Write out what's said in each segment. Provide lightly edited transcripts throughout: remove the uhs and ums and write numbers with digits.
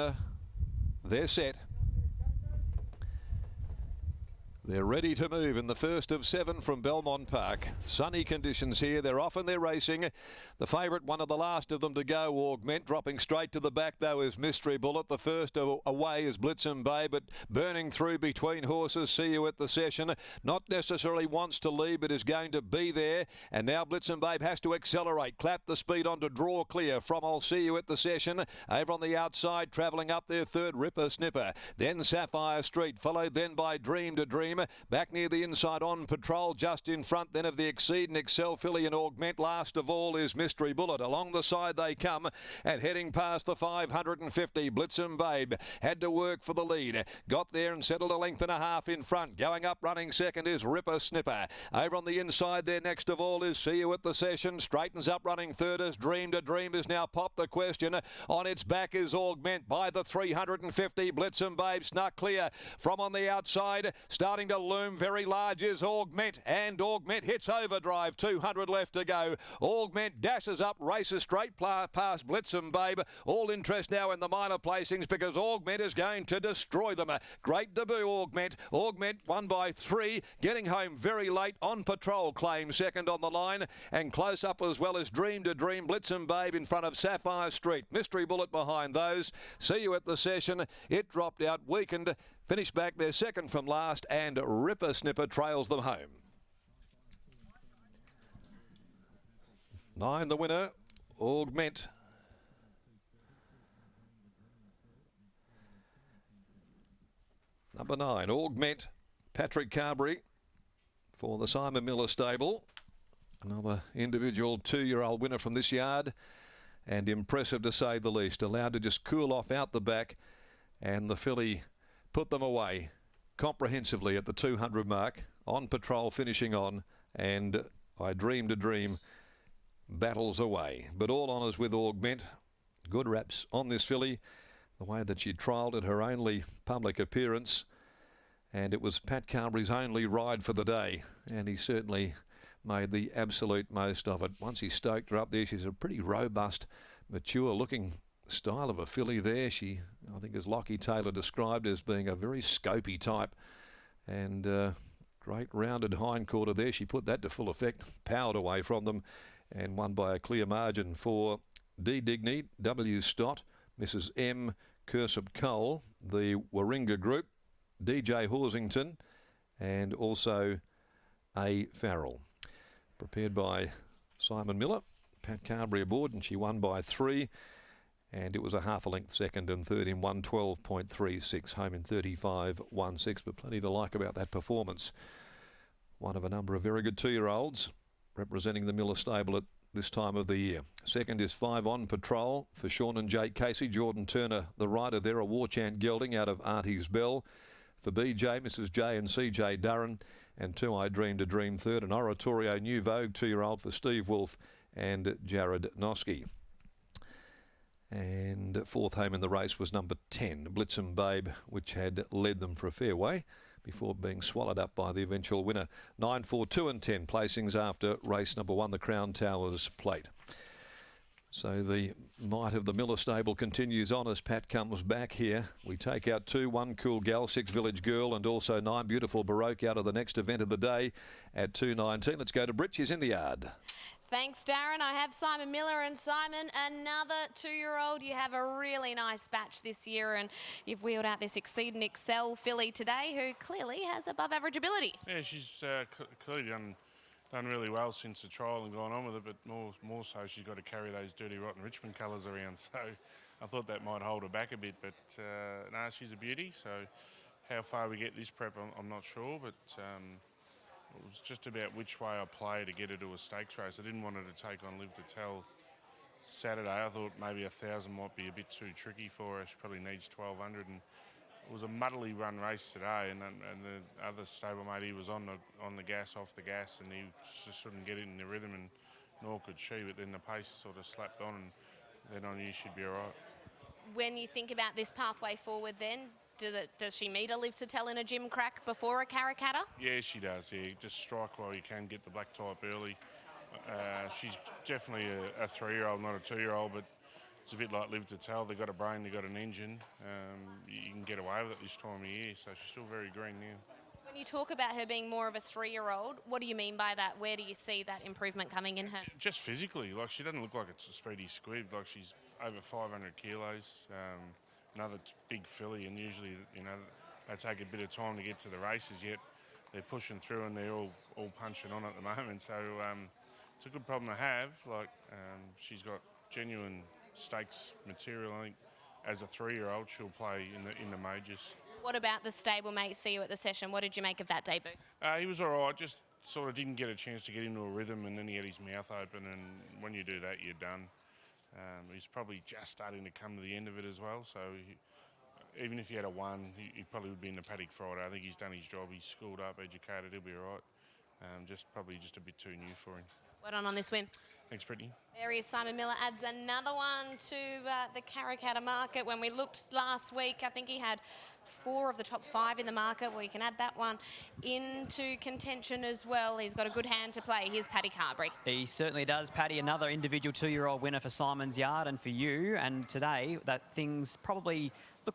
winner. They're set. They're ready to move in the first of 7 from Belmont Park. Sunny conditions here. They're off and they're racing. The favourite, one of the last of them to go, Augment. Dropping straight to the back, though, is Mystery Bullet. The first away is Blitzen Bay, but burning through between horses. See You at the Session. Not necessarily wants to lead, but is going to be there. And now Blitzen Babe has to accelerate. Clap the speed on to Draw Clear from I'll See You at the Session. Over on the outside, travelling up there, third, Ripper Snipper. Then Sapphire Street, followed then by Dream to Dream. Back near the inside On Patrol, just in front then of the Exceed and Excel filly and Augment. Last of all is Mystery Bullet. Along the side they come, and heading past the 550, Blitzen Babe had to work for the lead. Got there and settled a length and a half in front. Going up running second is Ripper Snipper. Over on the inside there next of all is See You at the Session. Straightens up running third as Dream to Dream is now popped the question. On its back is Augment by the 350. Blitzen Babe snuck clear from on the outside. Starting to loom very large is Augment, and Augment hits overdrive. 200 left to go. Augment dashes up, races straight past Blitzen Babe. All interest now in the minor placings because Augment is going to destroy them. A great debut, Augment. Augment won by 3, getting home very late. On Patrol claim second on the line, and close up as well as Dream to Dream. Blitzen Babe in front of Sapphire Street. Mystery Bullet behind those. See You at the Session. It dropped out, weakened. Finished back there second from last, and Ripper Snipper trails them home. 9 the winner, Augment. Number 9, Augment, Patrick Carberry for the Simon Miller stable. Another individual 2-year-old winner from this yard, and impressive to say the least. Allowed to just cool off out the back, and the filly put them away comprehensively at the 200 mark. On Patrol finishing on, and I Dream to Dream battles away. But all honours with Augment. Good raps on this filly. The way that she trialled at her only public appearance, and it was Pat Carberry's only ride for the day, and he certainly made the absolute most of it. Once he stoked her up there, she's a pretty robust, mature looking style of a filly there. She, I think, as Lockie Taylor described, as being a very scopy type, and great rounded hindquarter there. She put that to full effect, powered away from them, and won by a clear margin for D. Digney, W. Stott, Mrs. M. Cursop Cole, the Warringah Group, DJ Horsington, and also A. Farrell. Prepared by Simon Miller. Pat Carberry aboard, and she won by 3. And it was a half a length second and third in 112.36, home in 35.16, but plenty to like about that performance. One of a number of very good 2-year-olds representing the Miller stable at this time of the year. Second is 5 On Patrol for Sean and Jake Casey. Jordan Turner, the rider there, a War Chant gelding out of Auntie's Bell. For BJ, Mrs. J and CJ Durran, and 2 I Dream to Dream third, and Oratorio New Vogue 2-year-old for Steve Wolfe and Jared Noski. And fourth home in the race was number 10, Blitzen Babe, which had led them for a fair way before being swallowed up by the eventual winner. 9, 4, 2 and 10 placings after race number 1, the Crown Towers Plate. So the might of the Miller stable continues on as Pat comes back here. We take out 2, 1 Cool Gal, 6 Village Girl, and also 9 Beautiful Baroque out of the next event of the day at 2:19. Let's go to Brit. She's in the yard. Thanks, Darren. I have Simon Miller, and Simon, another 2-year-old. You have a really nice batch this year, and you've wheeled out this Exceed and Excel filly today, who clearly has above average ability. Yeah, she's clearly done really well since the trial and gone on with it, but more so she's got to carry those dirty rotten Richmond colours around. So I thought that might hold her back a bit, but no, she's a beauty. So how far we get this prep, I'm not sure, but it was just about which way I play to get her to a stakes race. I didn't want her to take on Live to Tell Saturday. I thought maybe 1,000 might be a bit too tricky for her. She probably needs 1,200, and it was a muddly run race today. And the other stablemate, he was on the gas, off the gas, and he just couldn't get it in the rhythm, and nor could she. But then the pace sort of slapped on, and then I knew she'd be all right. When you think about this pathway forward, then does she meet a Live to Tell in a gym crack before a Caracatta? Yeah, she does. Yeah, just strike while you can, get the black type early. She's definitely a 3-year-old, not a 2-year-old, but it's a bit like Live to Tell. They've got a brain, they've got an engine. You can get away with it this time of year, so she's still very green now. When you talk about her being more of a 3-year-old, what do you mean by that? Where do you see that improvement coming in her? Just physically, like she doesn't look like it's a speedy squib. Like she's over 500 kilos. Another big filly, and usually, you know, they take a bit of time to get to the races. Yet they're pushing through, and they're all punching on at the moment. So it's a good problem to have. Like she's got genuine stakes material. I think as a 3-year-old, she'll play in the majors. What about the stablemate see you at the session? What did you make of that debut? He was all right, just sort of didn't get a chance to get into a rhythm, and then he had his mouth open, and when you do that, you're done. He's probably just starting to come to the end of it as well, so even if he had a 1, he probably would be in the paddock Friday. I think he's done his job, he's schooled up, educated, he'll be all right. Probably just a bit too new for him. Well done on this win. Thanks, Brittany. There is Simon Miller, adds another one to the Karrakatta market. When we looked last week, I think he had 4 of the top 5 in the market. Well, you can add that one into contention as well. He's got a good hand to play. Here's Paddy Carberry. He certainly does, Paddy. Another individual 2-year-old winner for Simon's Yard and for you. And today, that things probably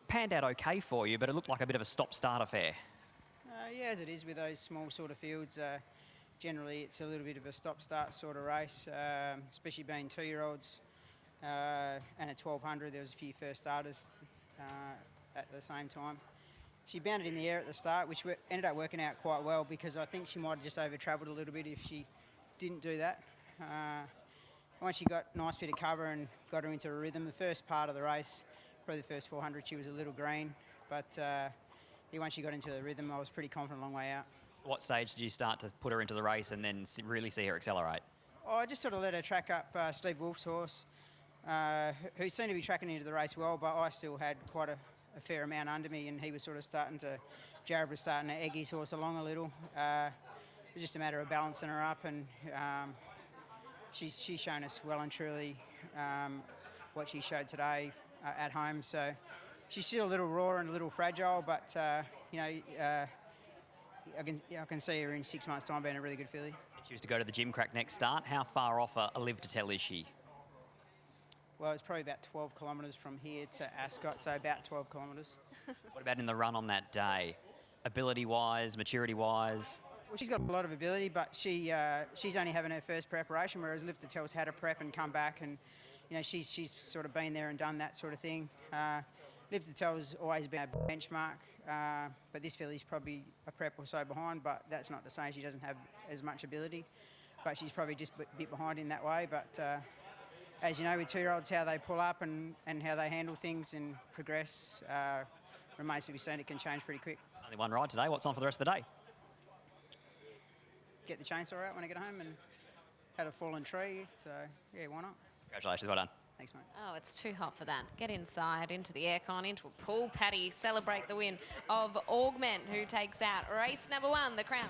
panned out okay for you, but it looked like a bit of a stop-start affair. Yeah, as it is with those small sort of fields. Generally, it's a little bit of a stop-start sort of race, especially being 2-year-olds. And at 1200, there was a few first starters at the same time. She bounded in the air at the start, which ended up working out quite well because I think she might have just over-travelled a little bit if she didn't do that. Once she got a nice bit of cover and got her into a rhythm, the first part of the race, probably the first 400, she was a little green. But once she got into the rhythm, I was pretty confident a long way out. What stage did you start to put her into the race and then really see her accelerate? Oh, I just sort of let her track up Steve Wolf's horse, who seemed to be tracking into the race well, but I still had quite a fair amount under me, and he was sort of Jared was starting to egg his horse along a little. It was just a matter of balancing her up, and she's shown us well and truly what she showed today at home. So she's still a little raw and a little fragile, but you know, I can see her in 6 months' time being a really good filly. She was to go to the gym crack next start. How far off a Live to Tell is she? Well, it's probably about 12 kilometres from here to Ascot, so about 12 kilometres. What about in the run on that day? Ability-wise, maturity-wise? Well, she's got a lot of ability, but she's only having her first preparation, whereas Live to Tell's had a prep and come back, and you know she's sort of been there and done that sort of thing. Live to Tell's always been a benchmark, but this filly's probably a prep or so behind, but that's not to say she doesn't have as much ability, but she's probably just a bit behind in that way. But as you know, with 2-year-olds, how they pull up and how they handle things and progress remains to be seen. It can change pretty quick. Only one ride today. What's on for the rest of the day? Get the chainsaw out when I get home and had a fallen tree, so yeah, why not? Congratulations, well done. Thanks, mate. Oh, it's too hot for that. Get inside, into the aircon, into a pool. Paddy, celebrate the win of AUGMENT, who takes out race number 1, the Crown